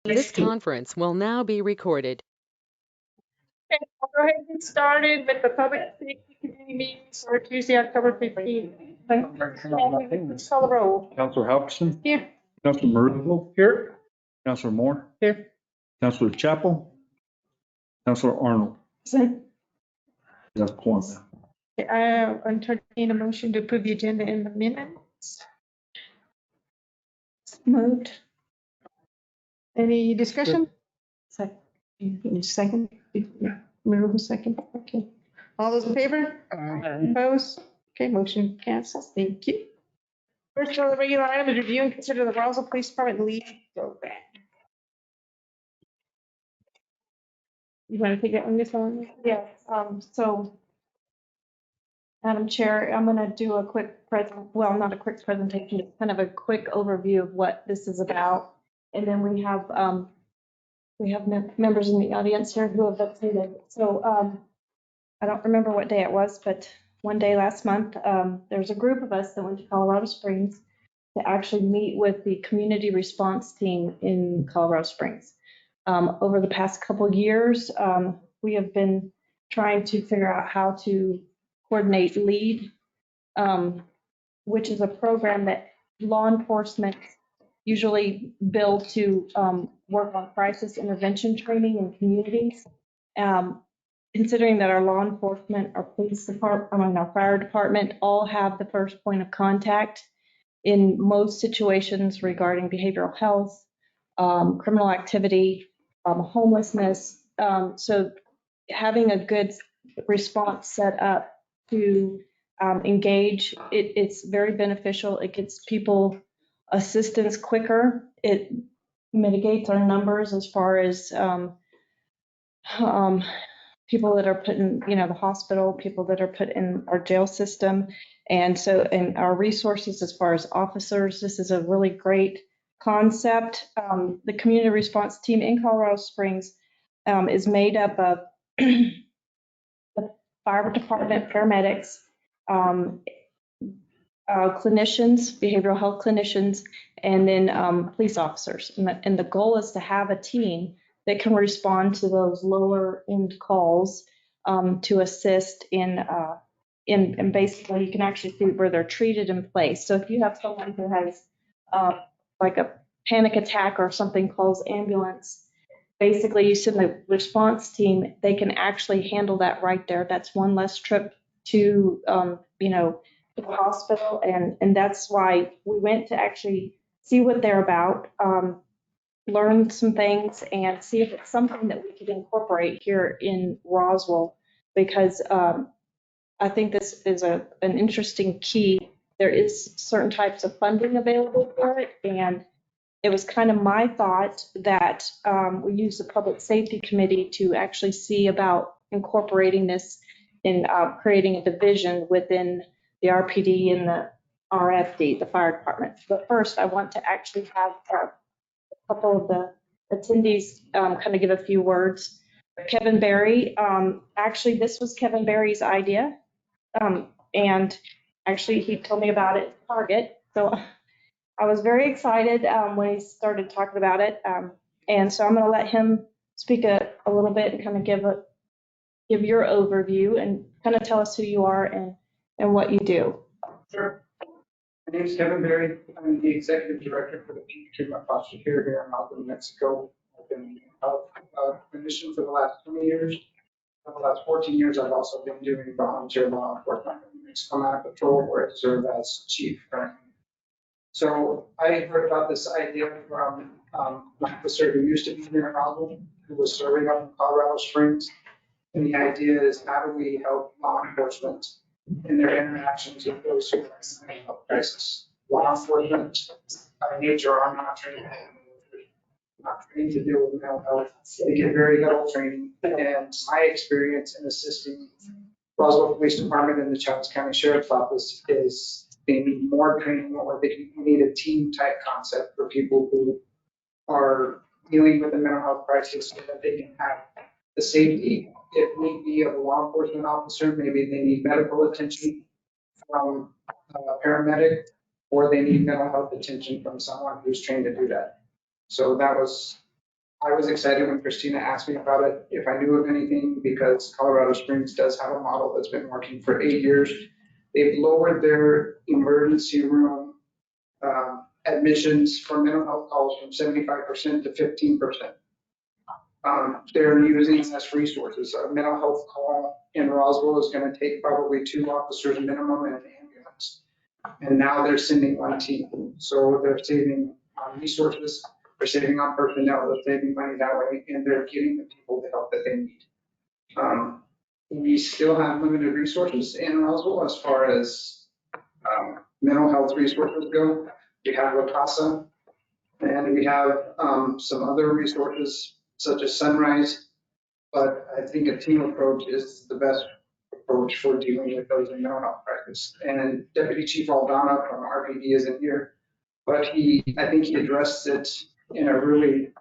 This conference will now be recorded. Okay, I'll go ahead and get started with the public safety committee meetings for Tuesday, October 15th. Please call the roll. Councilor Halverson. Here. Councilor Marujo. Here. Councilor Moore. Here. Councilor Chapel. Councilor Arnold. That's quorum. I entertain a motion to approve the agenda in the minutes. Moved. Any discussion? Second. Move second. Okay. All those in favor? Opposed? Okay, motion cancels. Thank you. First on the regular item is review and consider the Roswell Police Department lead program. You want to take that one, Ms. Owen? Yes, so Madam Chair, I'm going to do a quick not a quick presentation, just kind of a quick overview of what this is about. And then we have members in the audience here who have attended. So I don't remember what day it was, but one day last month, there was a group of us that went to Colorado Springs to actually meet with the community response team in Colorado Springs. Over the past couple of years, we have been trying to figure out how to coordinate LEAD, which is a program that law enforcement usually build to work on crisis intervention training in communities. Considering that our law enforcement, our police department, our fire department all have the first point of contact in most situations regarding behavioral health, criminal activity, homelessness. So having a good response set up to engage, it's very beneficial. It gets people assistance quicker. It mitigates our numbers as far as people that are put in, the hospital, people that are put in our jail system. And so, and our resources as far as officers, this is a really great concept. The community response team in Colorado Springs is made up of the fire department, paramedics, clinicians, behavioral health clinicians, and then police officers. And the goal is to have a team that can respond to those lower end calls to assist in basically you can actually see where they're treated in place. So if you have someone who has like a panic attack or something, calls ambulance, basically you send the response team, they can actually handle that right there. That's one less trip to to the hospital, and that's why we went to actually see what they're about, learn some things, and see if it's something that we could incorporate here in Roswell, because I think this is an interesting key. There is certain types of funding available for it, and it was kind of my thought that we use the Public Safety Committee to actually see about incorporating this in creating a division within the RPD and the RFD, the fire department. But first, I want to actually have a couple of the attendees kind of give a few words. Kevin Berry, actually, this was Kevin Berry's idea. And actually, he told me about it at Target. So I was very excited when he started talking about it. And so I'm going to let him speak a little bit and kind of give your overview and kind of tell us who you are and what you do. Sure. My name is Kevin Berry. I'm the executive director for the Peak Treatment Foster Care here in Malta, New Mexico. I've been a clinician for the last 20 years. For the last 14 years, I've also been doing volunteer law enforcement in New Mexico Mounted Patrol, where I serve as chief currently. So I heard about this idea from an officer who used to be here in Roswell, who was serving up in Colorado Springs. And the idea is, how do we help law enforcement in their interactions with those who are in mental health crisis? Law enforcement, by nature, are not trained to deal with mental health. They get very little training. And my experience in assisting Roswell Police Department and the Chavez County Sheriff's Office is they need more training, or they need a team type concept for people who are dealing with a mental health crisis, so that they can have the safety, if need be, of a law enforcement officer. Maybe they need medical attention from a paramedic, or they need mental health attention from someone who's trained to do that. So that was I was excited when Christina asked me about it, if I knew of anything, because Colorado Springs does have a model that's been working for 8 years. They've lowered their emergency room admissions for mental health calls from 75% to 15%. They're using less resources. A mental health call in Roswell is going to take probably 2 officers minimum and an ambulance. And now they're sending one team. So they're saving on resources, they're saving on personnel, they're saving money that way, and they're getting the people the help that they need. We still have limited resources in Roswell as far as mental health resources go. We have La Casa, and we have some other resources such as Sunrise, but I think a team approach is the best approach for dealing with those in mental health practice. And Deputy Chief Aldana from RPD isn't here, but I think he addressed it in a really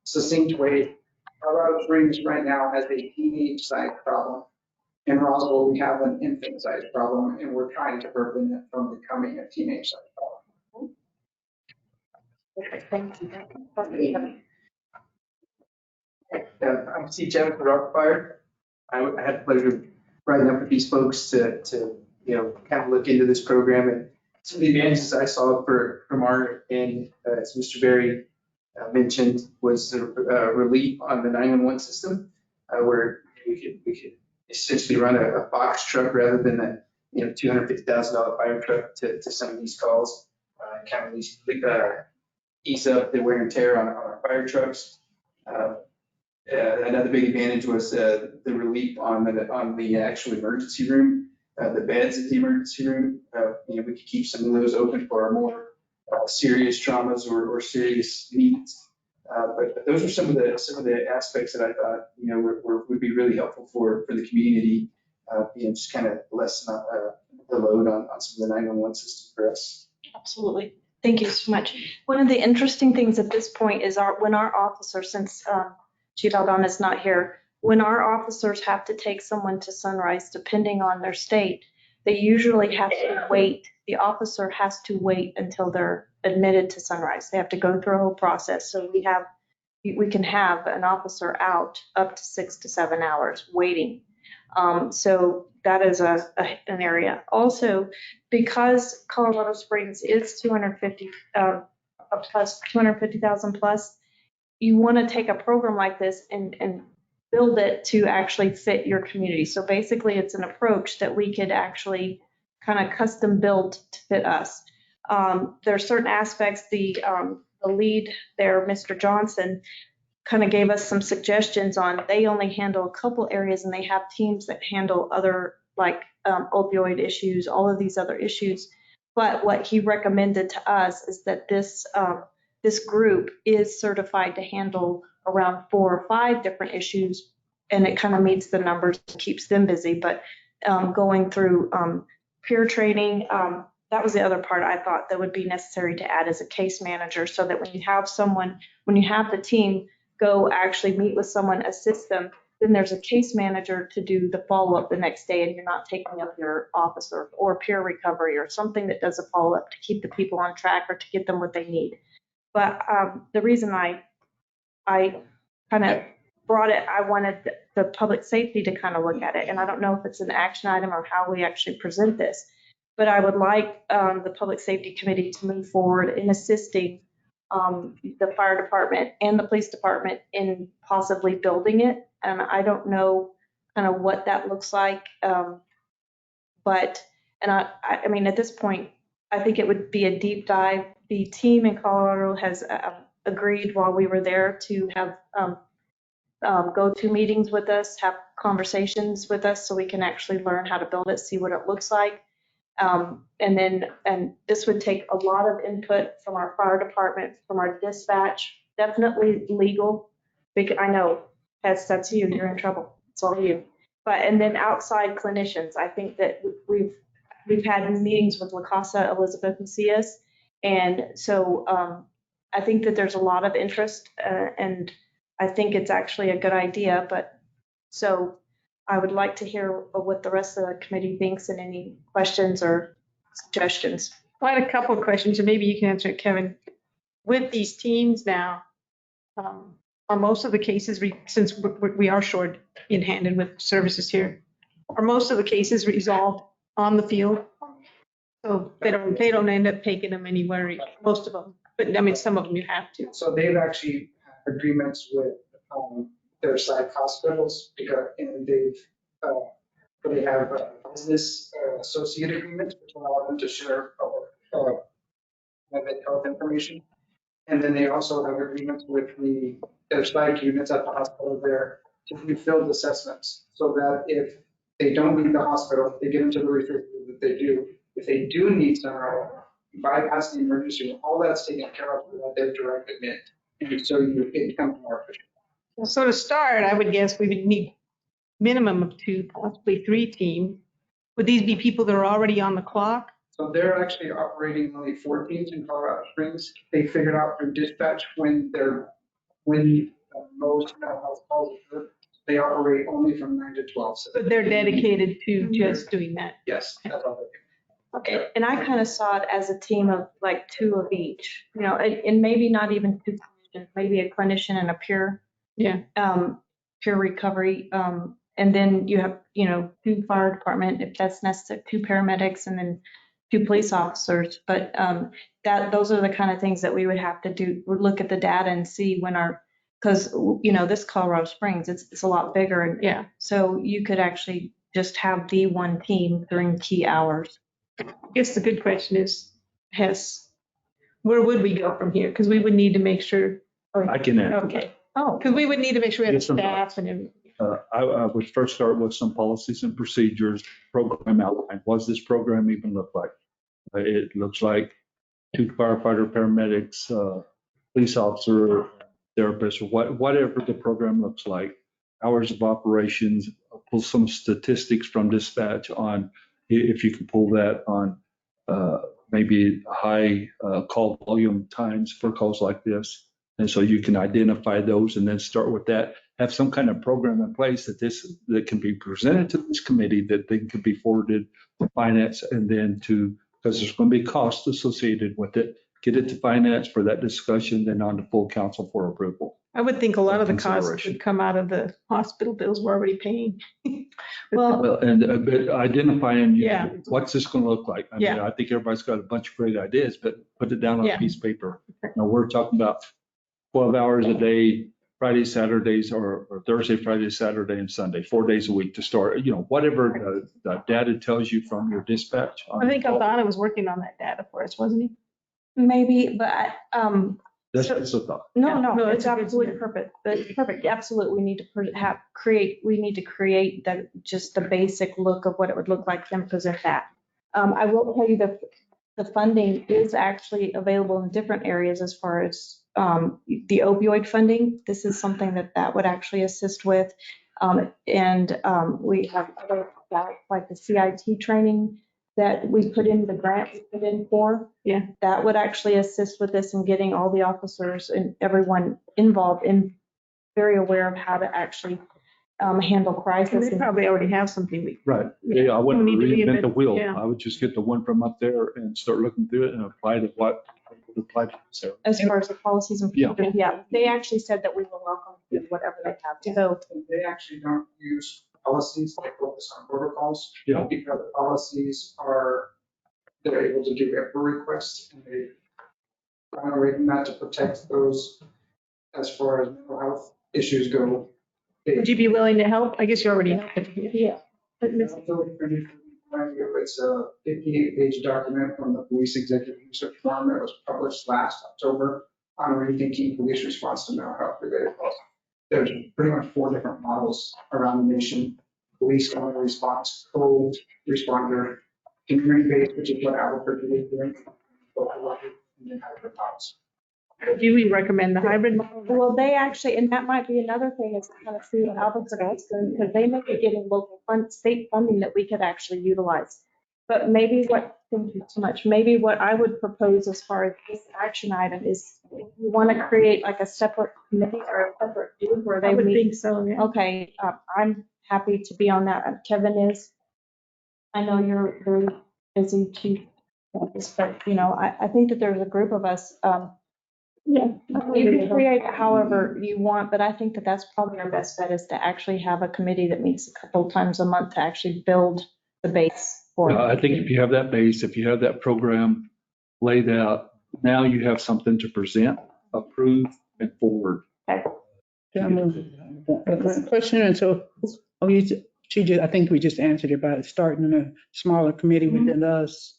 succinct way. Colorado Springs right now has a teenage size problem. In Roswell, we have an infant size problem, and we're trying to prevent it from becoming a teenage size problem. Thank you. I'm Steve Jennings with Rockfire. I had the pleasure of riding up with these folks to kind of look into this program, and some of the advantages I saw from our end, as Mr. Berry mentioned, was a relief on the 911 system, where we could essentially run a box truck rather than a $250,000 fire truck to some of these calls, kind of ease up the wear and tear on our fire trucks. Another big advantage was the relief on the actual emergency room, the beds in the emergency room. We could keep some of those open for our more serious traumas or serious needs. But those are some of the aspects that I thought would be really helpful for the community. Just kind of lessen the load on some of the 911 system for us. Absolutely. Thank you so much. One of the interesting things at this point is when our officers, since Chief Aldana is not here, when our officers have to take someone to Sunrise, depending on their state, they usually have to wait. The officer has to wait until they're admitted to Sunrise. They have to go through a whole process. So we can have an officer out up to 6 to 7 hours waiting. So that is an area. Also, because Colorado Springs is 250,000 plus, you want to take a program like this and build it to actually fit your community. So basically, it's an approach that we could actually kind of custom build to fit us. There are certain aspects, the lead there, Mr. Johnson, kind of gave us some suggestions on. They only handle a couple areas, and they have teams that handle other, like opioid issues, all of these other issues. But what he recommended to us is that this group is certified to handle around 4 or 5 different issues, and it kind of meets the numbers and keeps them busy. But going through peer training, that was the other part I thought that would be necessary to add as a case manager, so that when you have the team go actually meet with someone, assist them, then there's a case manager to do the follow-up the next day, and you're not taking up your officer, or peer recovery or something that does a follow-up to keep the people on track or to get them what they need. But the reason I kind of brought it, I wanted the public safety to kind of look at it. And I don't know if it's an action item or how we actually present this, but I would like the Public Safety Committee to move forward in assisting the fire department and the police department in possibly building it. And I don't know kind of what that looks like. I mean, at this point, I think it would be a deep dive. The team in Colorado has agreed while we were there to have go to meetings with us, have conversations with us, so we can actually learn how to build it, see what it looks like. And this would take a lot of input from our fire department, from our dispatch, definitely legal. I know, that's you, you're in trouble. It's all you. And then outside clinicians, I think that we've had meetings with La Casa, Elizabeth Macias. And so I think that there's a lot of interest, and I think it's actually a good idea. But so I would like to hear what the rest of the committee thinks and any questions or suggestions. I had a couple of questions, and maybe you can answer it, Kevin. With these teams now, are most of the cases, since we are short in handed with services here, are most of the cases resolved on the field? So they don't end up taking them anywhere, most of them, but I mean, some of them you have to. So they've actually had agreements with their site hospitals because, and they have business associate agreements which allow them to share private health information. And then they also have agreements with their psych units at the hospital there to do field assessments so that if they don't leave the hospital, they get into the research that they do. If they do need central, bypass the emergency room, all that's taken care of so that they're direct admit. And so it becomes more efficient. So to start, I would guess we would need minimum of 2, possibly 3 teams. Would these be people that are already on the clock? So they're actually operating only 4 teams in Colorado Springs. They figured out through dispatch when most mental health calls occur, they operate only from 9 to 12. So But they're dedicated to just doing that. yes, that's all they do. Okay, and I kind of saw it as a team of like 2 of each, you know, and maybe not even 2 clinicians, maybe a clinician and a peer recovery. And then you have, you know, 2 fire department, if that's necessary, 2 paramedics, and then 2 police officers. But those are the kind of things that we would have to do, look at the data and see because, you know, this Colorado Springs, it's a lot bigger. And Yeah. so you could actually just have the one team during key hours. I guess the good question is, Hess, where would we go from here? Because we would need to make sure, I can answer. okay. Oh, because we would need to make sure we have Yes, staff and everything. I would first start with some policies and procedures, program outline. What does this program even look like? It looks like 2 firefighter, paramedics, police officer, therapist, or whatever the program looks like. Hours of operations, pull some statistics from dispatch on, if you can pull that on maybe high call volume times for calls like this. And so you can identify those and then start with that. Have some kind of program in place that can be presented to this committee, that they can be forwarded to finance, and then because there's going to be costs associated with it, get it to finance for that discussion, then on to full council for approval. I would think a lot of the costs Consideration. would come out of the hospital bills we're already paying. Well, and but identifying, Yeah. what's this going to look like? I mean, Yeah. I think everybody's got a bunch of great ideas, but put it down on Yeah. a piece of paper. Now, we're talking about 12 hours a day, Friday, Saturdays, or Thursday, Friday, Saturday, and Sunday, 4 days a week to start, you know, whatever the data tells you from your dispatch. I think Aldana was working on that data for us, wasn't he? Maybe, but That's so- just a thought. Yeah, no, no, it's it's a good absolutely idea. perfect. That's perfect. Absolutely. We need to create just the basic look of what it would look like and present that. I will tell you the funding is actually available in different areas as far as the opioid funding. This is something that would actually assist with. And we have other, like the CIT training that we put in, the grant we put in for. Yeah. That would actually assist with this and getting all the officers and everyone involved and very aware of how to actually handle crisis. They probably already have something. Right. Yeah, I wouldn't We need to reinvent the reinvent- wheel. yeah. I would just get the one from up there and start looking through it and apply to what would apply to this area. As far as the policies and Yeah. procedures, yeah, they actually said that we were welcome to whatever they have. So They actually don't use policies, they focus on protocols. Yeah. Because the policies they're able to do every request, and they run away from that to protect those as far as mental health issues go. Would you be willing to help? I guess you already helped. yeah, It's a 58-page document from the Police Executive Research Forum that was published last October on rethinking police response to mental health related calls. There's pretty much 4 different models around the nation: police only response, code responder, community-based, which is what Albuquerque is doing, and then hybrid models. Do we recommend the hybrid model? well, they actually, and that might be another thing is to kind of see what Albuquerque's doing, because they may be getting local state funding that we could actually utilize. But maybe thank you so much, maybe what I would propose as far as this action item is, if you want to create like a separate committee or a separate group where I they would meet. think so, yeah. Okay, I'm happy to be on that. Kevin is. I know you're very busy, chief, but, you know, I think that there's a group of us Yeah. You can create it however you want, but I think that that's probably our best bet is to actually have a committee that meets a couple times a month to actually build the base for it. I think if you have that base, if you have that program laid out, now you have something to present, approve, and forward. Question, and so, I think we just answered it by starting a smaller committee within us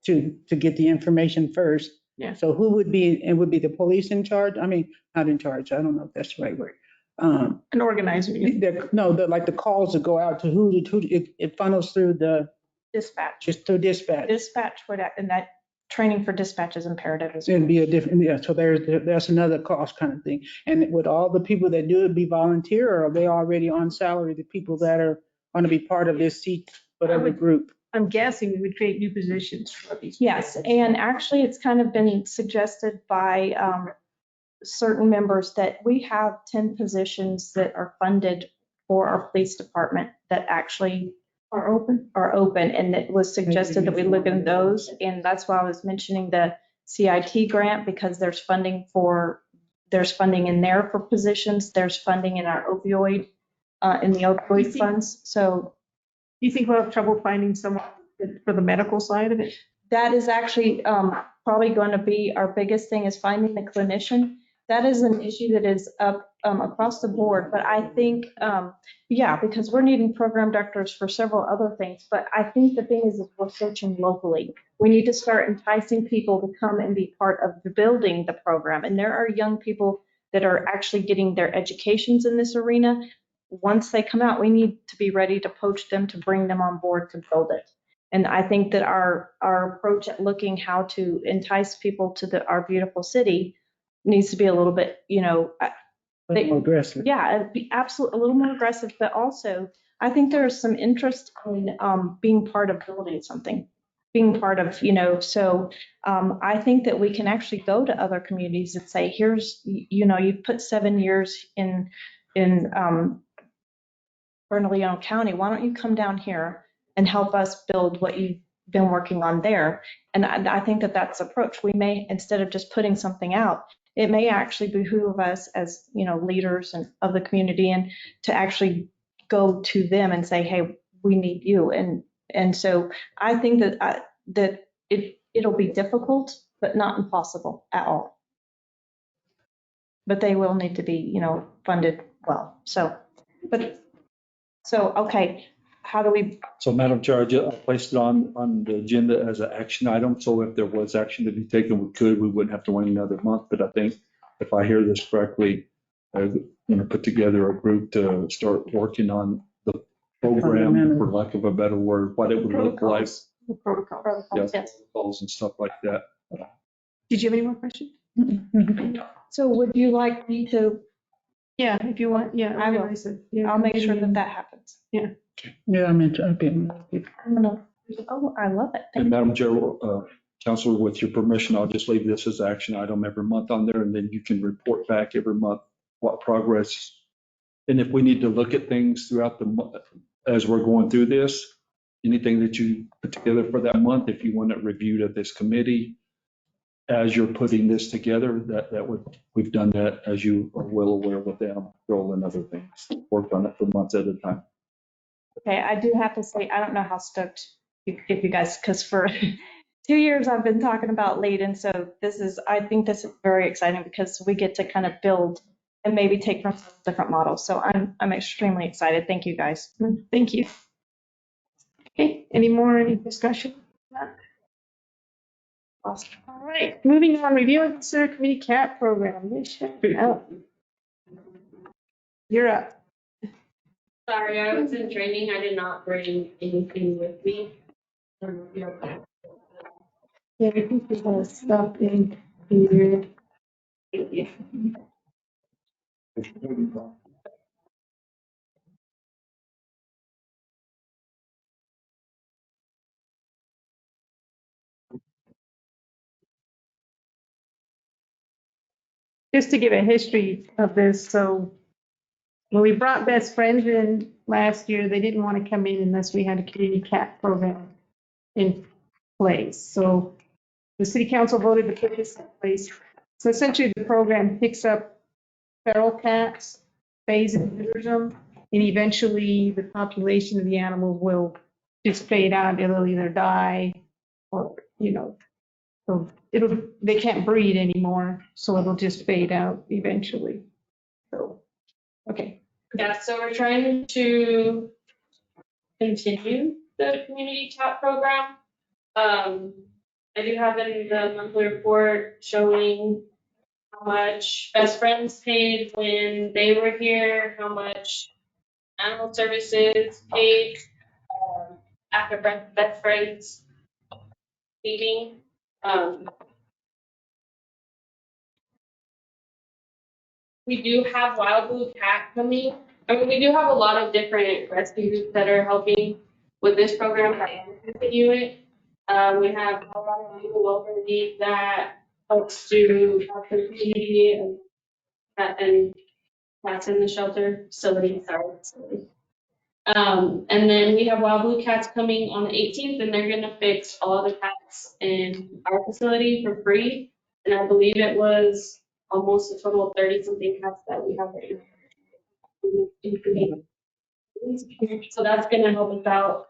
to get the information first. Yeah. So who would be, it would be the police in charge? I mean, not in charge, I don't know if that's the right word. An organizer. Like the calls that go out to who, it funnels through Dispatch. just through dispatch. Dispatch would, and that training for dispatch is imperative as well. It'd be a different, yeah, so that's another cost kind of thing. And would all the people that do it be volunteer, or are they already on salary, the people that are going to be part of this seat, whatever group? I'm guessing we would create new positions for these. Yes, and actually it's kind of been suggested by certain members that we have 10 positions that are funded for our police department that actually Are open. are open, and it was suggested that we look at those, and that's why I was mentioning the CIT grant, because there's funding in there for positions, there's funding in our opioid, in the opioid funds, so Do you think we'll have trouble finding someone for the medical side of it? that is actually probably going to be our biggest thing, is finding the clinician. That is an issue that is up across the board, but I think, yeah, because we're needing program directors for several other things, but I think the thing is we're searching locally. We need to start enticing people to come and be part of the building the program, and there are young people that are actually getting their educations in this arena. Once they come out, we need to be ready to poach them, to bring them on board to build it. And I think that our approach at looking how to entice people to our beautiful city needs to be a little bit, More aggressive. yeah, it'd be absolutely a little more aggressive, but also I think there is some interest in being part of building something, being part of, so I think that we can actually go to other communities and say, here's, you've put 7 years in Bernalillo County, why don't you come down here and help us build what you've been working on there? And I think that that's approach. We may, instead of just putting something out, it may actually behoove us as, leaders of the community, and to actually go to them and say, hey, we need you. And so I think that it'll be difficult, but not impossible at all. But they will need to be, funded well. So, okay, how do we, So Madam Chair, I placed it on the agenda as an action item. So if there was action to be taken, we wouldn't have to wait another month. But I think if I hear this correctly, put together a group to start working on the program, for lack of a better word, what it would look like. The protocol. Yeah, yes. protocols and stuff like that. Did you have any more questions? So would you like me to, Yeah, if you want, yeah. I will. organize it. Yeah, I'll make sure that happens. Yeah, I'm interested. I'm gonna, oh, I love it. And Madam Chair, Counselor, with your permission, I'll just leave this as action item every month on there, and then you can report back every month what progress. And if we need to look at things throughout the month as we're going through this, anything that you put together for that month, if you want it reviewed at this committee, as you're putting this together, we've done that, as you are well aware, with Animal Control and other things. Worked on it for months at a time. Okay, I do have to say, I don't know how stoked if you guys, because for 2 years I've been talking about LEAD, and so I think this is very exciting because we get to kind of build and maybe take from different models. So I'm extremely excited. Thank you, guys. Thank you. Okay, any discussion? Awesome. All right, moving on, review and consider committee CAP program. You're up. Sorry, I was in training. I did not bring anything with me. Yeah, I think we have stuff in here. Yeah. Just to give a history of this, so when we brought Best Friends in last year, they didn't want to come in unless we had a community CAP program in place. So the city council voted to put this in place So essentially, the program picks up feral cats, spays and neuters them, and eventually the population of the animals will just fade out. It'll either die or, so they can't breed anymore, so it'll just fade out eventually. So, okay. Yeah, so we're trying to continue the community chat program. I do have in the monthly report showing how much Best Friends paid when they were here, how much Animal Services paid after Best Friends leaving. We do have Wild Blue Cat coming. I mean, we do have a lot of different rescue groups that are helping with this program and continue it. We have Colorado Animal Welfare League that helps to help the community and cats in the shelter facility. And then we have Wild Blue Cats coming on the 18th, and they're gonna fix all the cats in our facility for free. And I believe it was almost a total of 30 something cats that we have right now. So that's gonna help us out.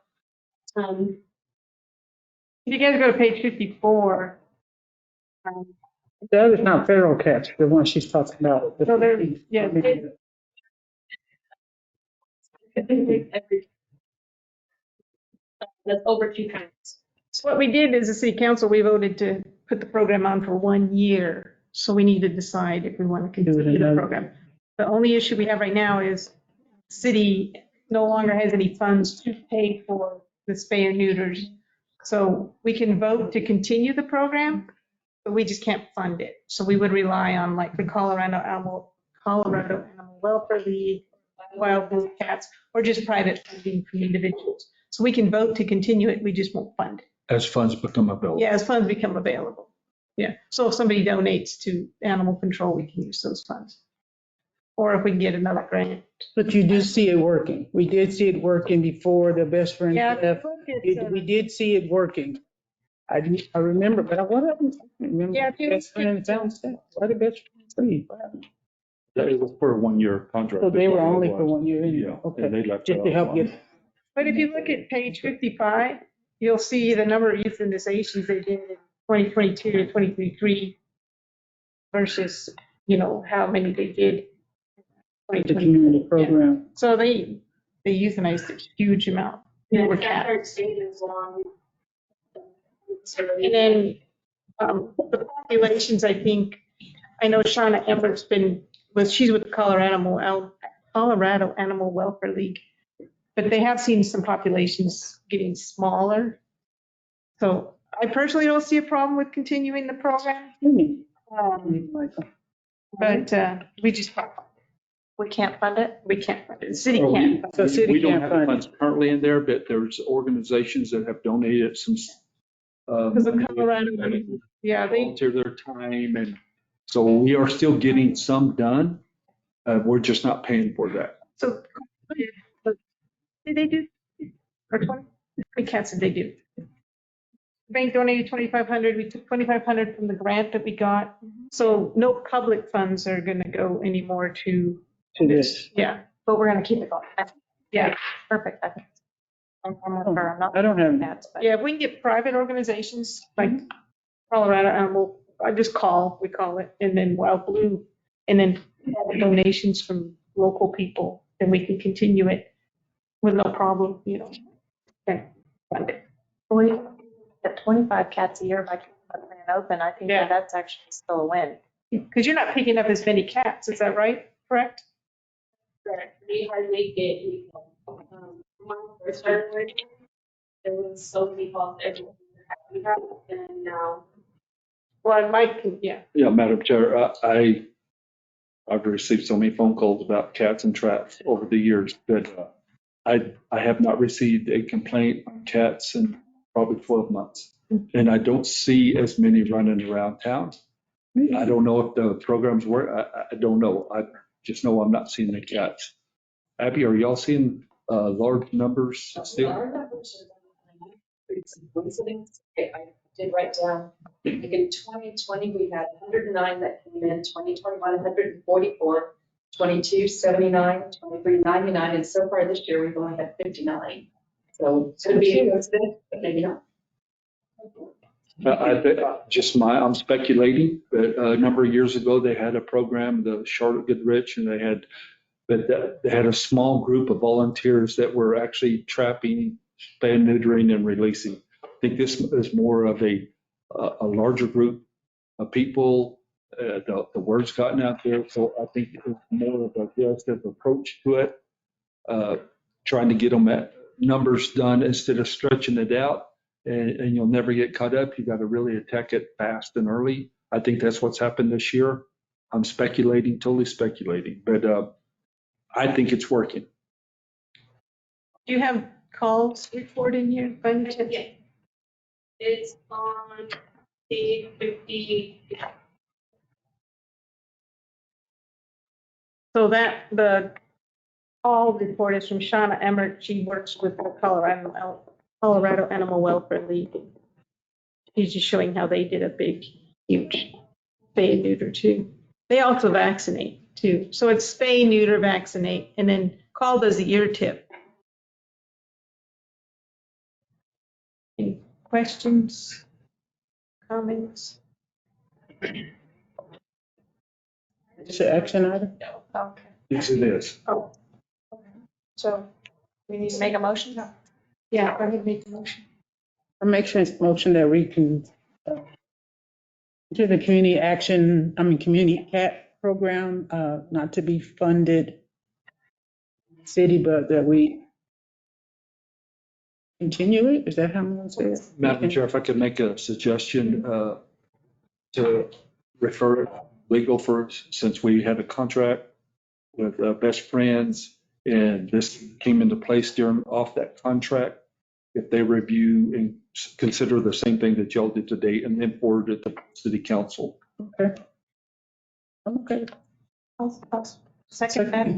If you guys go to page 54, The other's not feral cats, the one she's talking about. So they're- yeah, That's over 2 cats. so what we did as a city council, we voted to put the program on for 1 year. So we need to decide if we want to continue the program. The only issue we have right now is city no longer has any funds to pay for the spay and neuters. So we can vote to continue the program, but we just can't fund it. So we would rely on like the Colorado Animal Welfare League, Wild Blue Cats, or just private funding from individuals. So we can vote to continue it, we just won't fund it. As funds become available. Yeah, as funds become available. Yeah, so if somebody donates to animal control, we can use those funds. Or if we can get another grant. But you do see it working. We did see it working before the Best Friends Yeah, left. We did see it working. I remember, but what happened? I remember Yeah, if you- Best Friends found stuff. Why did Best Friends leave? What happened? It was for a 1-year contract. So they were only It for was. 1 year Yeah, anyway. and they Okay, left just it to help off. get, But if you look at page 55, you'll see the number of euthanizations they did in 2022 to 2023 versus, how many they did. in the 2020. community program. So they euthanized a huge amount. Yeah, More cats cats. aren't staying as long. And then the populations, I think, I know Shauna Embert's she's with the Colorado Animal Welfare League, but they have seen some populations getting smaller. So I personally don't see a problem with continuing the program, but We can't fund it? we can't, fund it. The city Or can't. fund So it. city We don't can't have the fund funds currently in there, but there's organizations that have donated some. Because of money Colorado, and yeah, they, volunteer their time, and so we are still getting some done. We're just not paying for that. so, did they do, or 20, we can't say they do. Bank donated 2,500, we took 2,500 from the grant that we got, so no public funds are gonna go anymore to this. yeah, But we're gonna keep it going. yeah. Perfect. I'm not I don't have, cats, but. Yeah, if we can get private organizations like Colorado Animal, we call it, and then Wild Blue, and then donations from local people, then we can continue it with no problem, and fund it. We get 25 cats a year by keeping the plan open. I think Yeah. that's actually still a win. Because you're not picking up as many cats, is that right? Correct? We hardly get any calls. When I first started working, there was so many calls every we have, and now. Well, Mike, yeah. Yeah, Madam Chair, I've received so many phone calls about cats and traps over the years, but I have not received a complaint on cats in probably 12 months. And I don't see as many running around town. I don't know if the programs work. I don't know. I just know I'm not seeing the cats. Abby, are y'all seeing large numbers still? Our numbers are it's a coincidence. I did write down. Like in 2020, we had 109 that came in, 2021, 144, 22, 79, 23, 99, and so far this year, we've only had 59. So could be a coincidence, but maybe not. I'm speculating, but a number of years ago, they had a program, the Charlotte Goodrich, and they had a small group of volunteers that were actually trapping, spay neutering, and releasing. I think this is more of a larger group of people. The word's gotten out there, so I think it's more of a aggressive approach to it, trying to get them at numbers done instead of stretching it out. And you'll never get caught up. You got to really attack it fast and early. I think that's what's happened this year. I'm speculating, totally speculating, but I think it's working. Do you have calls report in here? By any chance? Yeah. It's on the 50. So that, the call report is from Shauna Emmert. She works with the Colorado Animal Welfare League. She's just showing how they did a big, huge spay and neuter too. They also vaccinate too. So it's spay, neuter, vaccinate, and then call does the ear tip. Any questions, comments? It's an action item. Okay. Yes, it is. Oh. So we need to make a motion? Yeah, go ahead, make the motion. I make a motion that we can do the community cat program, not to be funded city, but that we continue it. Is that how I'm going to say it? Madam Chair, if I could make a suggestion to refer it legal first, since we had a contract with Best Friends and this came into place off that contract. If they review and consider the same thing that y'all did today and then forward it to city council. Okay. I'll second that.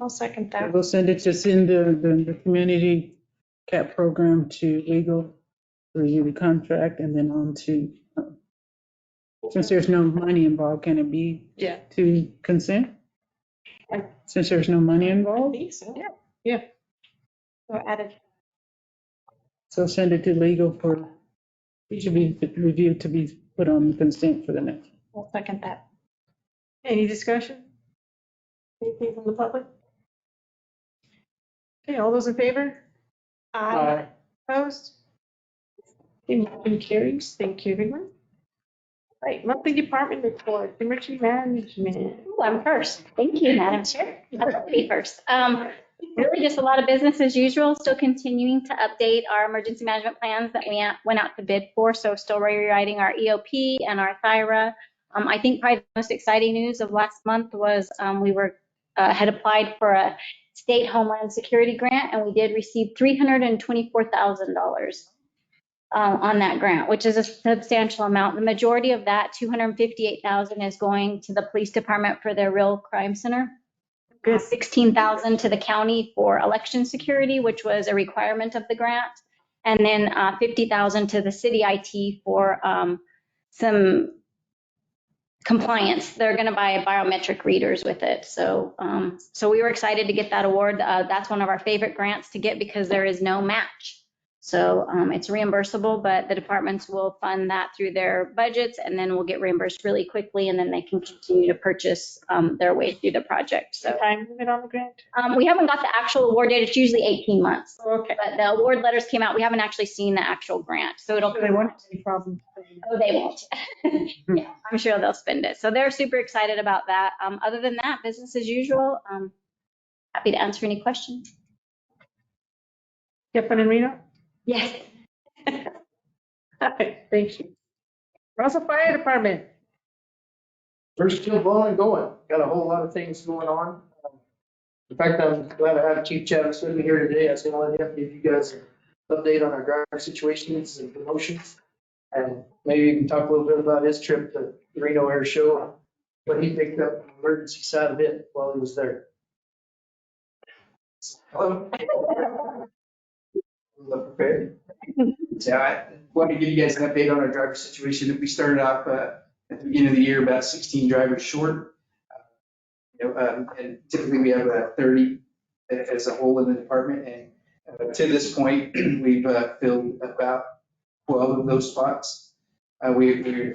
I'll second that. We'll send the community cat program to legal, review the contract, and then on to, since there's no money involved, can it be to consent? Since there's no money involved? Yeah. So added. So send it to legal for, it should be reviewed to be put on consent for the next. I'll second that. Any discussion? Anything from the public? Okay, all those in favor? Aye. Opposed? Okay, motion carries. Thank you, everyone. Right, monthly department report, emergency management. Ooh, I'm first. Thank you, Madam Chair. I'll be first. Really just a lot of business as usual, still continuing to update our emergency management plans that we went out to bid for. So still rewriting our EOP and our THIRA. I think probably the most exciting news of last month was we had applied for a state homeland security grant, and we did receive $324,000 on that grant, which is a substantial amount. The majority of that, $258,000, is going to the police department for their real crime center. Good. $16,000 to the county for election security, which was a requirement of the grant, and then $50,000 to the city IT for some compliance. They're going to buy biometric readers with it. So we were excited to get that award. That's one of our favorite grants to get because there is no match. So it's reimbursable, but the departments will fund that through their budgets, and then we'll get reimbursed really quickly, and then they can continue to purchase their way through the project. So Time limit on the grant? we haven't got the actual award date. It's usually 18 months. Okay. But the award letters came out. We haven't actually seen the actual grant. So it'll They won't have any problem. Oh, they won't. Yeah, I'm sure they'll spend it. So they're super excited about that. Other than that, business as usual. Happy to answer any questions. Yep, and Reno? Yes. Thank you. Russell Fire Department. We're still blowing and going. Got a whole lot of things going on. In fact, I'm glad I have Chief Chavis with me here today. I was going to let him give you guys an update on our driver situations and promotions. And maybe we can talk a little bit about his trip to the Reno Air Show, what he picked up on the emergency side of it while he was there. Hello. Look prepared. So I want to give you guys an update on our driver situation. We started off at the beginning of the year about 16 drivers short. And typically we have 30 as a whole in the department. And to this point, we've filled about 12 of those spots. We've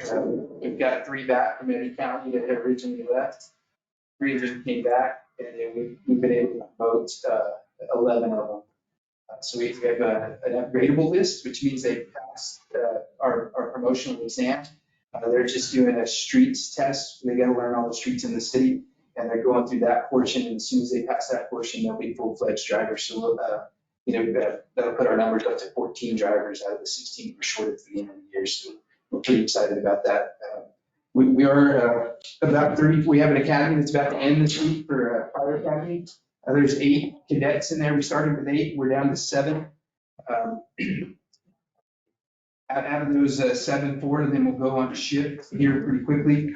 got 3 back from Eddie County that had originally left. 3 of them came back, and then we've been able to promote 11 of them. So we have an upgradable list, which means they passed our promotional exam. They're just doing a streets test. They got to learn all the streets in the city, and they're going through that portion. And as soon as they pass that portion, they'll be full-fledged drivers. So that'll put our numbers up to 14 drivers out of the 16 we're short at the beginning of the year. So we're pretty excited about that. We are about 30. We have an academy that's about to end this week for Fire Academy. There's 8 cadets in there. We started with 8. We're down to 7. Out of those 7, 4 of them will go on shift here pretty quickly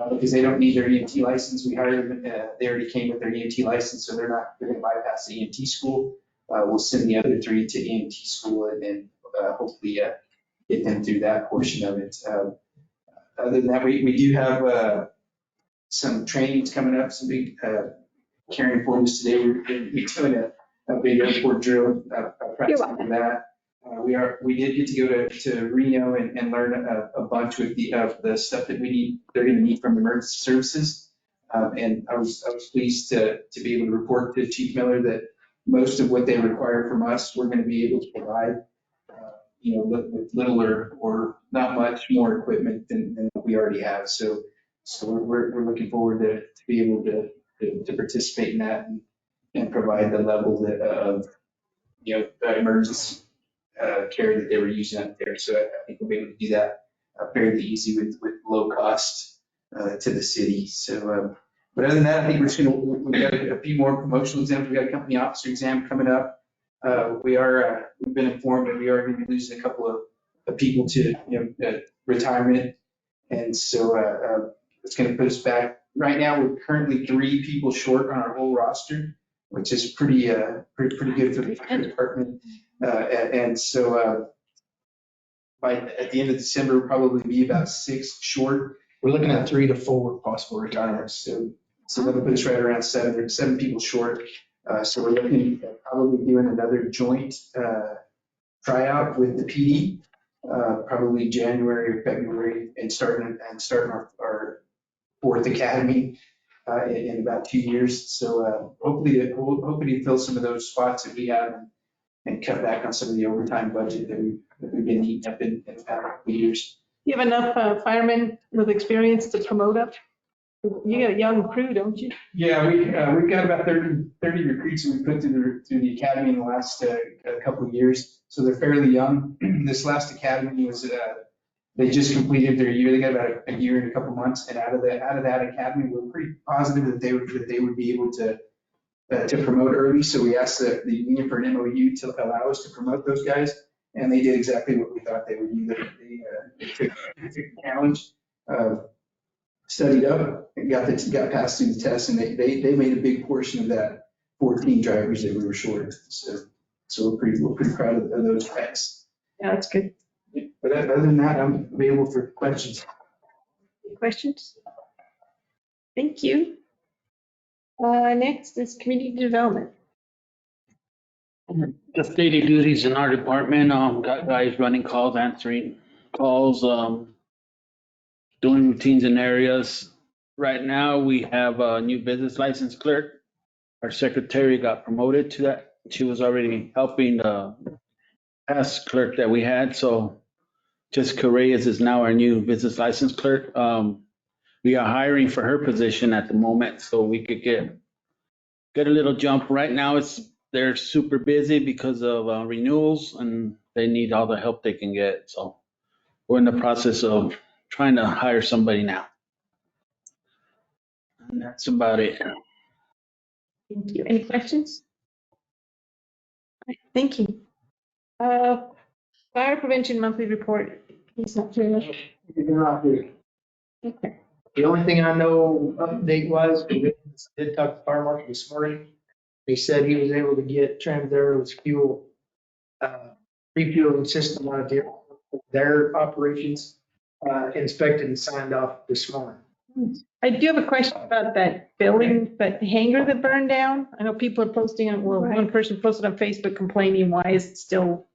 because they don't need their EMT license. We hired them. They already came with their EMT license, so they're going to bypass the EMT school. We'll send the other 3 to EMT school and then hopefully get them through that portion of it. Other than that, we do have some trainings coming up, some big carrying forms today. We're doing a big airport drill, practicing that. We did get to go to Reno and learn a bunch of the stuff that they're going to need from emergency services. And I was pleased to be able to report to Chief Miller that most of what they require from us, we're going to be able to provide, with little or not much more equipment than we already have. So we're looking forward to be able to participate in that and provide the level of emergency care that they were using out there. So I think we'll be able to do that fairly easy with low cost to the city. So, but other than that, I think we've got a few more promotional exams. We got a company officer exam coming up. We've been informed that we are going to be losing a couple of people to retirement, and so it's going to put us back. Right now, we're currently 3 people short on our whole roster, which is pretty good for the department. And so at the end of December, we'll probably be about 6 short. We're looking at 3 to 4 possible retirements. So that'll put us right around 7 people short. So we're looking at probably doing another joint tryout with the PD, probably January or February, and starting our 4th academy in about 2 years. So hopefully to fill some of those spots that we have and cut back on some of the overtime budget that we've been eating up in the past couple of years. You have enough firemen with experience to promote up? You got a young crew, don't you? Yeah, we've got about 30 recruits that we put through the academy in the last couple of years. So they're fairly young. This last academy was they just completed their year. They got about a year and a couple months. And out of that academy, we're pretty positive that they would be able to promote early. So we asked the union for an MOU to allow us to promote those guys, and they did exactly what we thought they would do. They took the challenge, studied up, and got passed through the test, and they made a big portion of that 14 drivers that we were short. So we're pretty proud of those guys. Yeah, that's good. But other than that, I'm available for questions. Questions? Thank you. Next is community development. Just daily duties in our department, got guys running calls, answering calls, doing routines in areas. Right now, we have a new business license clerk. Our secretary got promoted to that. She was already helping the past clerk that we had, so Jessica Reyes is now our new business license clerk. We are hiring for her position at the moment, so we could get a little jump. Right now, they're super busy because of renewals, and they need all the help they can get. So we're in the process of trying to hire somebody now. And that's about it. Thank you. Any questions? All right, thank you. Fire prevention monthly report. He's not here. You're not here. Okay. The only thing I know update was, we did talk to fire marshal this morning. He said he was able to get Trans Arrow's fuel refueling system out there. Their operations inspected and signed off this morning. I do have a question about that building, that hangar that burned down. I know people are posting on, well, one person posted on Facebook complaining, why is it still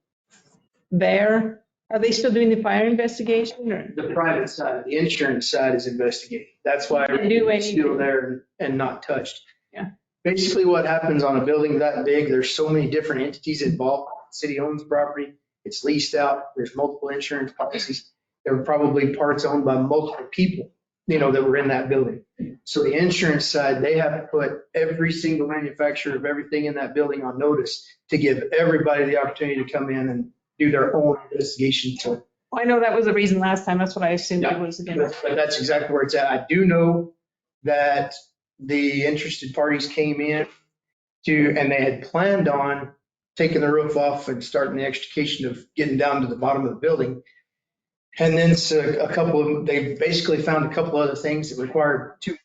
there? Are they still doing the fire investigation or? The private side, the insurance side is investigating. That's why Didn't do it's still anything. there and not touched. Yeah. Basically what happens on a building that big, there's so many different entities involved. City owns property, it's leased out, there's multiple insurance policies. There were probably parts owned by multiple people, that were in that building. So the insurance side, they have to put every single manufacturer of everything in that building on notice to give everybody the opportunity to come in and do their own investigation to. I know that was the reason last time. That's what I assumed it was again. But that's exactly where it's at. I do know that the interested parties came in and they had planned on taking the roof off and starting the extrication of getting down to the bottom of the building. And then they basically found a couple other things that required two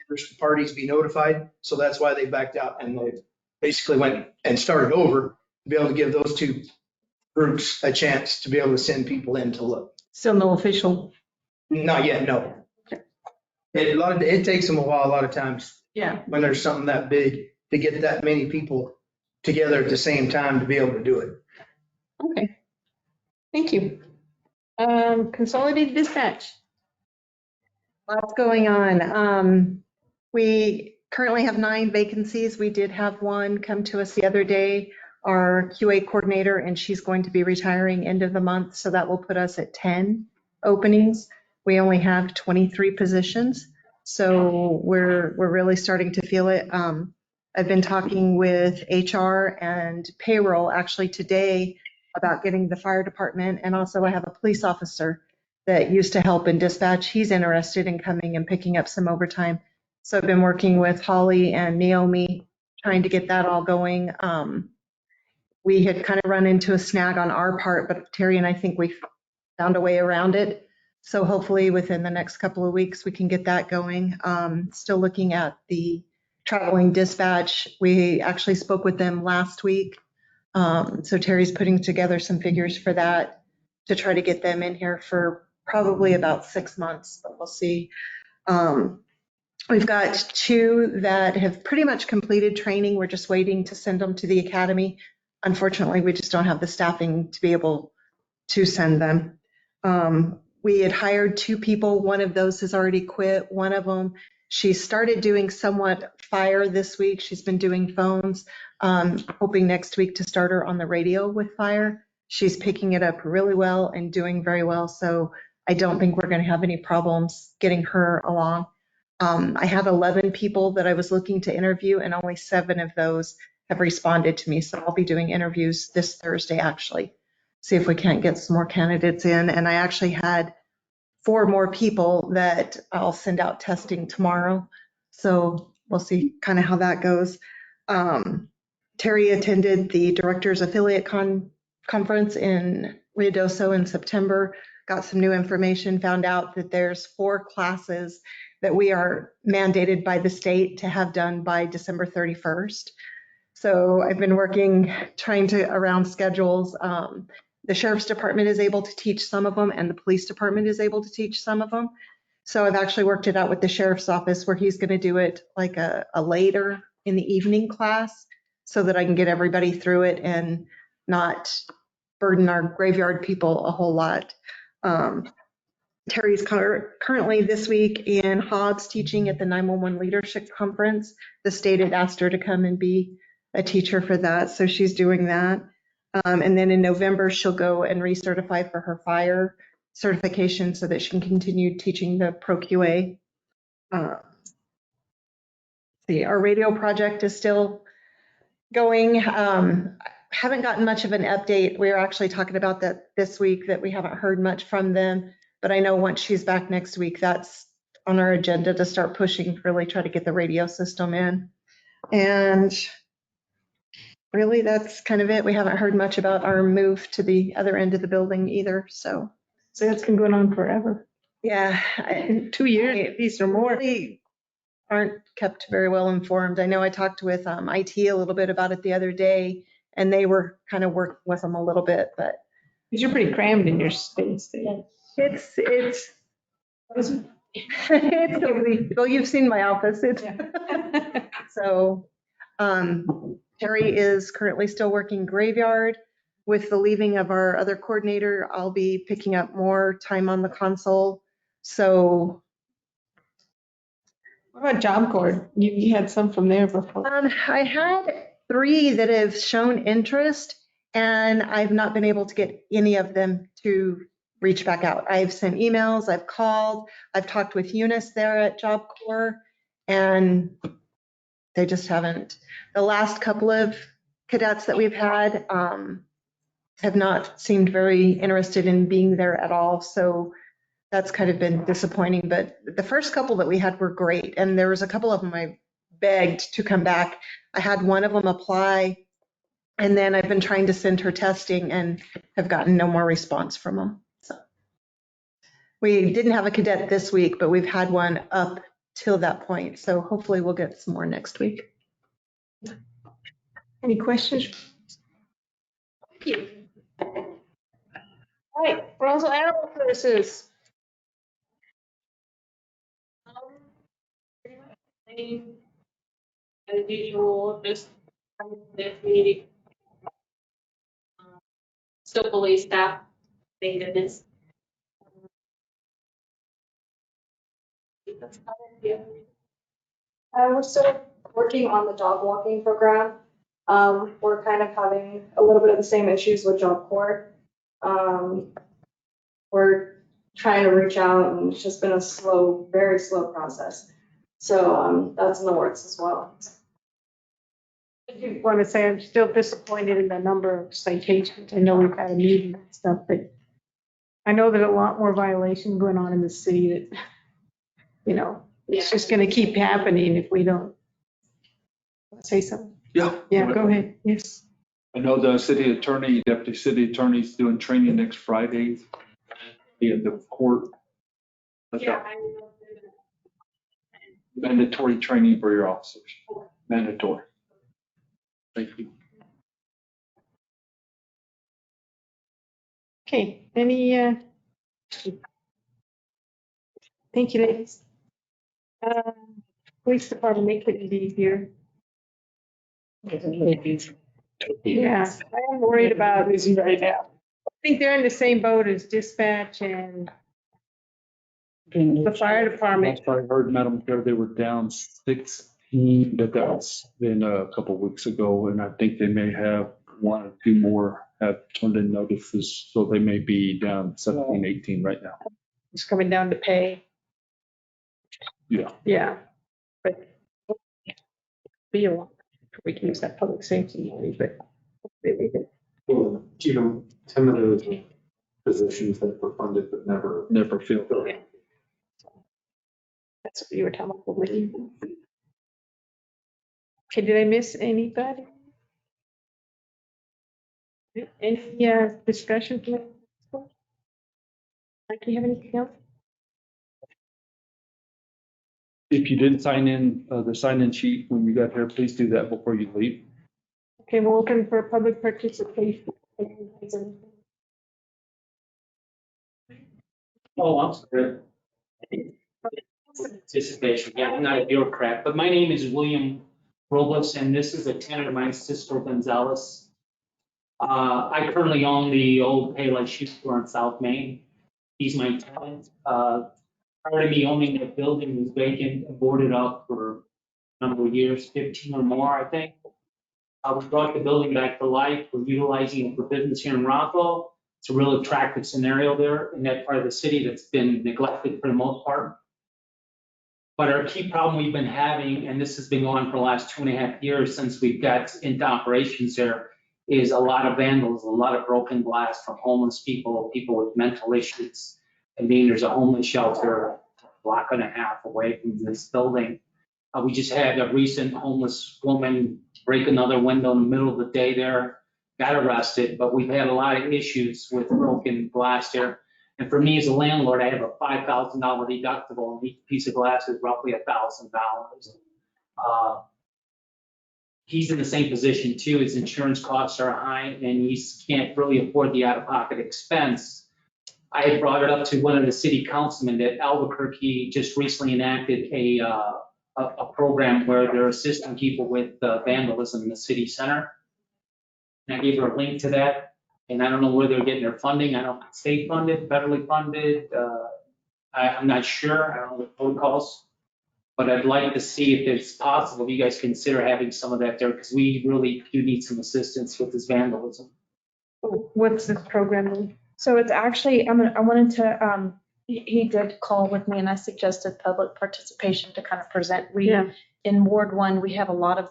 interested parties be notified. So that's why they backed out and they basically went and started over to be able to give those two groups a chance to be able to send people in to look. Still no official. Not yet, no. It takes them a while, a lot of times, Yeah. when there's something that big, to get that many people together at the same time to be able to do it. Okay. Thank you. Consolidated dispatch. Lots going on. We currently have 9 vacancies. We did have one come to us the other day, our QA coordinator, and she's going to be retiring end of the month. So that will put us at 10 openings. We only have 23 positions. So we're really starting to feel it. I've been talking with HR and payroll actually today about getting the fire department. And also I have a police officer that used to help in dispatch. He's interested in coming and picking up some overtime. So I've been working with Holly and Naomi, trying to get that all going. We had kind of run into a snag on our part, but Terry and I think we found a way around it. So hopefully within the next couple of weeks, we can get that going. Still looking at the traveling dispatch. We actually spoke with them last week. So Terry's putting together some figures for that to try to get them in here for probably about 6 months, but we'll see. We've got 2 that have pretty much completed training. We're just waiting to send them to the academy. Unfortunately, we just don't have the staffing to be able to send them. We had hired 2 people. One of those has already quit. One of them, she started doing somewhat fire this week. She's been doing phones, hoping next week to start her on the radio with fire. She's picking it up really well and doing very well. So I don't think we're going to have any problems getting her along. I have 11 people that I was looking to interview, and only 7 of those have responded to me. So I'll be doing interviews this Thursday, actually, see if we can't get some more candidates in. And I actually had 4 more people that I'll send out testing tomorrow. So we'll see kind of how that goes. Terry attended the Directors Affiliate Conference in Ruidoso in September, got some new information, found out that there's 4 classes that we are mandated by the state to have done by December 31st. So I've been working, trying to around schedules. The Sheriff's Department is able to teach some of them, and the Police Department is able to teach some of them. So I've actually worked it out with the Sheriff's Office where he's going to do it like a later in the evening class so that I can get everybody through it and not burden our graveyard people a whole lot. Terry's currently this week in Hobbs teaching at the 911 Leadership Conference. The state had asked her to come and be a teacher for that, so she's doing that. And then in November, she'll go and recertify for her fire certification so that she can continue teaching the Pro QA. Our radio project is still going. Haven't gotten much of an update. We were actually talking about that this week, that we haven't heard much from them. But I know once she's back next week, that's on our agenda to start pushing, really try to get the radio system in. And really, that's kind of it. We haven't heard much about our move to the other end of the building either. So that's been going on forever. Yeah. 2 years at least or more. We aren't kept very well informed. I know I talked with IT a little bit about it the other day, and they were kind of working with them a little bit, but You're pretty crammed in your space. it's cozy. Well, you've seen my office. It's so Terry is currently still working graveyard. With the leaving of our other coordinator, I'll be picking up more time on the console. So What about Job Corps? You had some from there before. I had 3 that have shown interest, and I've not been able to get any of them to reach back out. I've sent emails, I've called, I've talked with Eunice there at Job Corps, and they just haven't. The last couple of cadets that we've had have not seemed very interested in being there at all. So that's kind of been disappointing. But the first couple that we had were great. And there was a couple of them I begged to come back. I had one of them apply. And then I've been trying to send her testing and have gotten no more response from them. So we didn't have a cadet this week, but we've had one up till that point. So hopefully we'll get some more next week. Any questions? Thank you. All right, Rosal Animal Services. As usual, just this meeting. Still fully staffed, thank goodness. We're still working on the dog walking program. We're kind of having a little bit of the same issues with Job Corps. We're trying to reach out, and it's just been a slow, very slow process. So that's in the works as well. I do want to say I'm still disappointed in the number of citations. I know we've had a meeting and stuff, but I know that a lot more violation going on in the city that, you know, it's just going to keep happening if we don't say something. Yeah. Yeah, go ahead. Yes. I know the city attorney, deputy city attorney's doing training next Friday in the court. Yeah, Mandatory training for your officers. Mandatory. Thank you. Okay, any, thank you, ladies. Police department, they couldn't be here. Yeah, I am worried about busy right now. I think they're in the same boat as dispatch and the fire department. Last I heard, Madam Chair, they were down 16, but that's been a couple of weeks ago, and I think they may have 1 or 2 more have turned in notices, so they may be down 17, 18 right now. It's coming down to pay. Yeah. Yeah, but be a lot. We can use that public safety money, but maybe Well, you know, some of those positions that were funded but never filled. that's what you were telling me. Okay, did I miss anybody? Any discussion? Mike, do you have anything else? If you didn't sign in the sign-in sheet when you got here, please do that before you leave. Okay, we're open for public participation. Oh, I'm sorry. Participation, yeah, I'm not a bureaucrat, but my name is William Robles, and this is a tenant of mine, Sister Gonzalez. I currently own the old Payless Shoe Store in South Main. He's my tenant. Prior to me owning the building, was vacant and boarded up for a number of years, 15 or more, I think. We brought the building back to life. We're utilizing it for business here in Rockville. It's a real attractive scenario there in that part of the city that's been neglected for the most part. But our key problem we've been having, and this has been going on for the last 2.5 years since we've got into operations there, is a lot of vandalism, a lot of broken glass from homeless people, people with mental issues. I mean, there's a homeless shelter a block and a half away from this building. We just had a recent homeless woman break another window in the middle of the day there, got arrested, but we've had a lot of issues with broken glass there. And for me as a landlord, I have a $5,000 deductible, and each piece of glass is roughly $1,000. he's in the same position too. His insurance costs are high and he can't really afford the out-of-pocket expense. I had brought it up to one of the city councilmen that Albuquerque just recently enacted a program where they're assisting people with vandalism in the city center. And I gave her a link to that, and I don't know where they're getting their funding. I don't know if it's state funded, federally funded. I'm not sure. I don't know the protocols. But I'd like to see if it's possible, if you guys consider having some of that there, because we really do need some assistance with this vandalism. What's this program? So it's actually, I wanted to, he did call with me and I suggested public participation to kind of present. In Ward 1, we have a lot of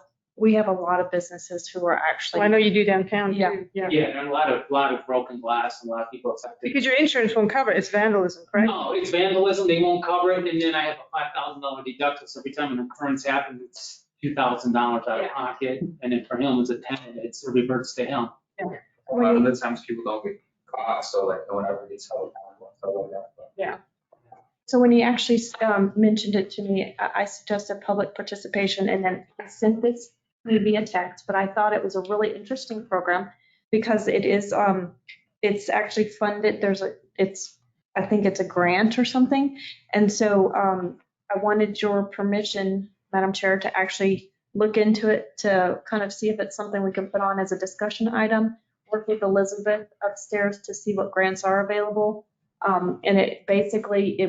businesses who are actually. Well, I know you do downtown Yeah. too. Yeah, and a lot of broken glass and a lot of people affected. Because your insurance won't cover it. It's vandalism, correct? No, it's vandalism. They won't cover it. And then I have a $5,000 deductible. So every time an occurrence happens, it's $2,000 out of pocket. And then for him, it's a 10, it reverts to him. A lot of the times people don't get caught, so like no one ever gets held accountable and stuff like that. But. Yeah. So when he actually mentioned it to me, I suggested public participation and then I sent this via text, but I thought it was a really interesting program because it is, it's actually funded. I think it's a grant or something. And so I wanted your permission, Madam Chair, to actually look into it to kind of see if it's something we can put on as a discussion item, work with Elizabeth upstairs to see what grants are available. And it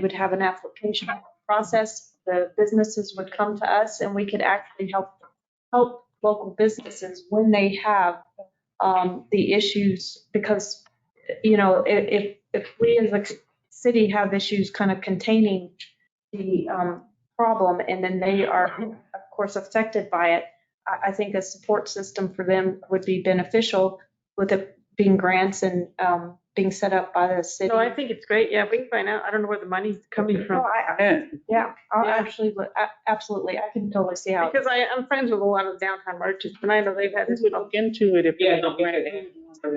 would have an application process. The businesses would come to us and we could actually help local businesses when they have the issues, because, you know, if we as a city have issues kind of containing the problem and then they are, of course, affected by it, I think a support system for them would be beneficial with it being grants and being set up by the city. No, I think it's great. Yeah, we can find out. I don't know where the money's coming from. I'll actually, absolutely. I can totally see how. Because I'm friends with a lot of downtown merchants and I know they've had this. Look into it if. I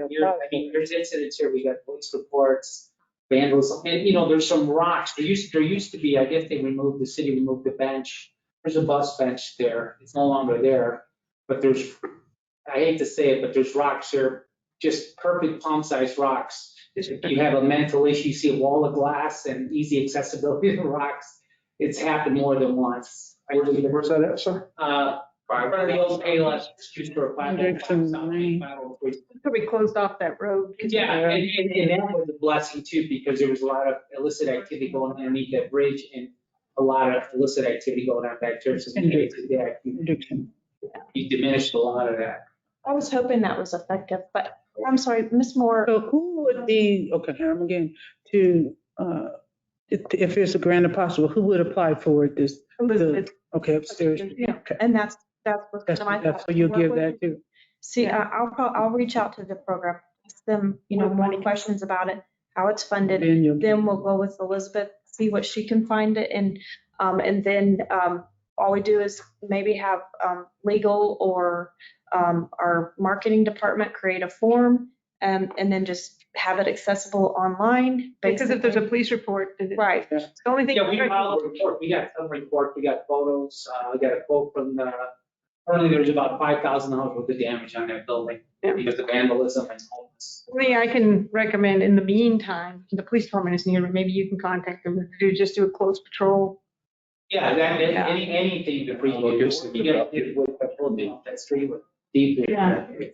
mean, there's incidents here. We got police reports, vandalism, and you know, there's some rocks. There used to be, I guess the city removed the bench. There's a bus bench there. It's no longer there. But I hate to say it, but there's rocks here, just perfect palm-sized rocks. If you have a mental issue, you see a wall of glass and easy accessibility to rocks. It's happened more than once. Where's that at, sir? In front of the old Payless store, 505. Could be closed off that road. Yeah, and that was a blessing too, because there was a lot of illicit activity going on underneath that bridge and a lot of illicit activity going on back there. So you diminished a lot of that. I was hoping that was effective, but I'm sorry, Ms. Moore. So who would be, okay, again, if there's a grant possible, who would apply for it? Elizabeth. Okay, upstairs. Yeah, Okay. and that's what my thought. So you'll give that too? See, I'll reach out to the program, ask them, more questions about it, how it's funded. Then we'll go with Elizabeth, see what she can find it, and then all we do is maybe have legal or our marketing department create a form and then just have it accessible online. Because if there's a police report. Right. It's the only thing. Yeah, we filed a report. We got some report. We got photos. We got a quote from apparently there's about $5,000 worth of damage on that building because of vandalism and homeless. Only I can recommend in the meantime, the police department is near, maybe you can contact them to do a close patrol. Yeah, anything to bring you get with the full that street with deep. Yeah. He's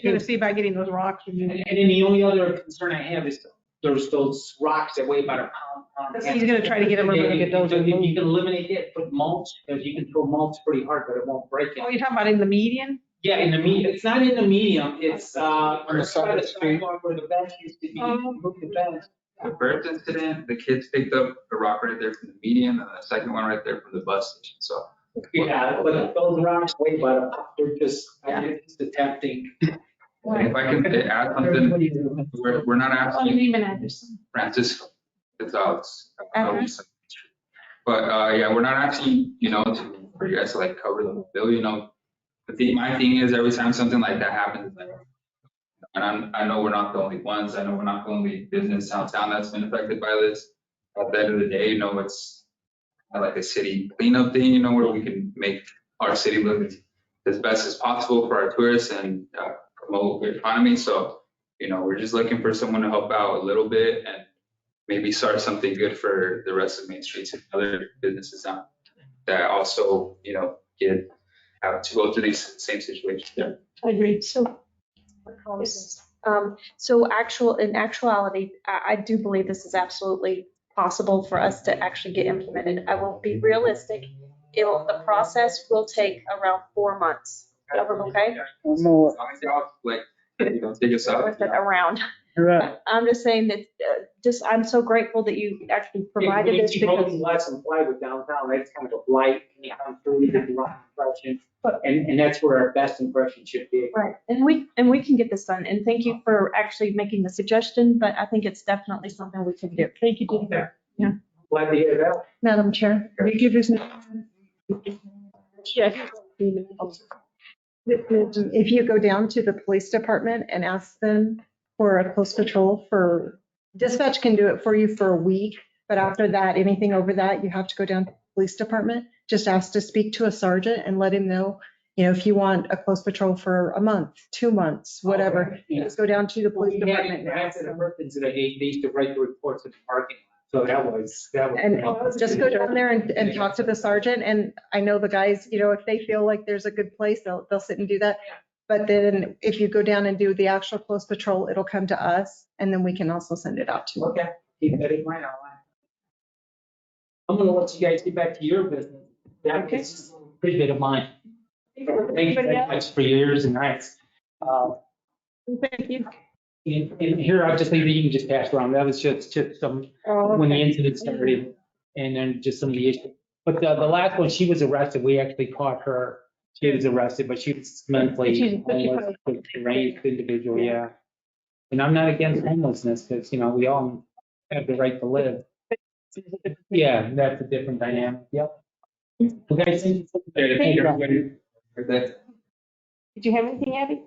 going to see about getting those rocks removed. And then the only other concern I have is there's those rocks that weigh about a pound. He's going to try to get them removed. If you can eliminate it, put mulch, because you can throw mulch pretty hard, but it won't break it. Oh, you're talking about in the median? Yeah, in the medium. It's not in the medium. It's on the side of the street where the bench used to be. Move the bench. The first incident, the kids picked up a rock right there from the median, and the second one right there from the bus station. So. Yeah, but those rocks weigh about a pound. They're just, it's attempting. If I can add something, we're not asking Name and address. Francis Gonzalez. But yeah, we're not asking, for you guys to like cover the bill, my thing is every time something like that happens, and I know we're not the only ones. I know we're not the only business downtown that's been affected by this. At the end of the day, it's like a city cleanup thing, where we can make our city look as best as possible for our tourists and promote the economy. So, we're just looking for someone to help out a little bit and maybe start something good for the rest of Main Street and other businesses that also, have to go through these same situations. Yeah. I agree. So in actuality, I do believe this is absolutely possible for us to actually get implemented. I will be realistic. The process will take around 4 months. Okay? Or more. As long as y'all, take us out. Around. Right. I'm just saying that, I'm so grateful that you actually provided this because. Less and plywood downtown, that's kind of a blight, and you come through, you get a lot of impression. And that's where our best impression should be. Right, and we can get this done, and thank you for actually making the suggestion, but I think it's definitely something we can do. Thank you, Jennifer. Yeah. Glad to hear that. Madam Chair. Will you give us? Yeah. If you go down to the police department and ask them for a close patrol dispatch can do it for you for a week, but after that, anything over that, you have to go down to the police department. Just ask to speak to a sergeant and let him know, if you want a close patrol for a month, 2 months, whatever. Just go down to the police department. After the first incident, they used to write the reports in the parking lot. So that was. And just go down there and talk to the sergeant. And I know the guys, if they feel like there's a good place, they'll sit and do that. But then if you go down and do the actual close patrol, it'll come to us and then we can also send it out to you. Okay, keep that in mind. I'm gonna let you guys get back to your business. That is a pretty bit of mine. Thank you very much for years and nights. Thank you. And here, I'll just leave it, you can just pass around. That was just some, when the incident started, and then just some of the issues. But the last one, she was arrested. We actually caught her. She was arrested, but she was mentally homeless, deranged individual, yeah. And I'm not against homelessness, because, we all have the right to live. Yeah, that's a different dynamic, yep. Okay, thank you, everybody. Did you have anything, Abby?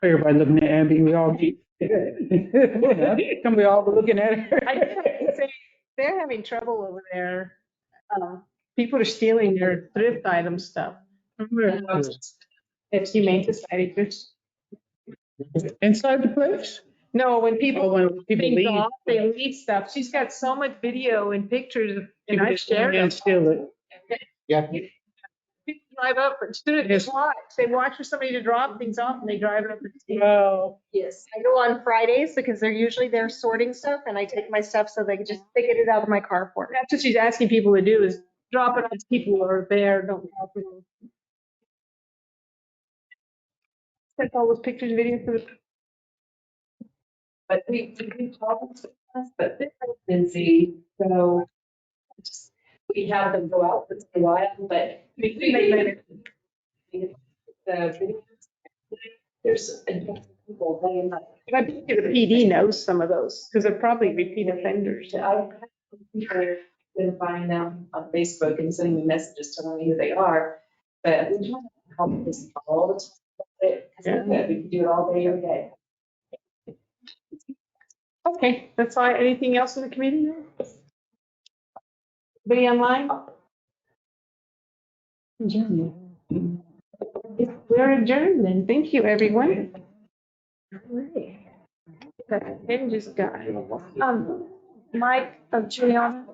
Everybody looking at Abby, we all be. Can we all be looking at her? I did have to say, they're having trouble over there. People are stealing their thrift item stuff. It's Humane Society. Inside the place? No, when people leave. off, they leave stuff. She's got so much video and pictures, and I shared them. And steal it. Yeah. People drive up and they watch for somebody to drop things off, and they drive up and steal. Oh. Yes, I go on Fridays because they're usually there sorting stuff and I take my stuff so they get it out of my car for me. That's what she's asking people to do, is drop it on people who are there, don't drop it on. That's all those pictures and videos for the. But we call them, but they're busy, so we have them go out for a while, but the videos, there's people playing. I bet you the PD knows some of those, because they're probably repeat offenders. I've been finding them on Facebook and sending me messages telling me who they are, but we try to help this all the time. We can do it all day, every day. Okay, that's all. Anything else in the committee? Anybody online? We're adjourned then. Thank you, everyone. That pen just got. Mike, Juliana,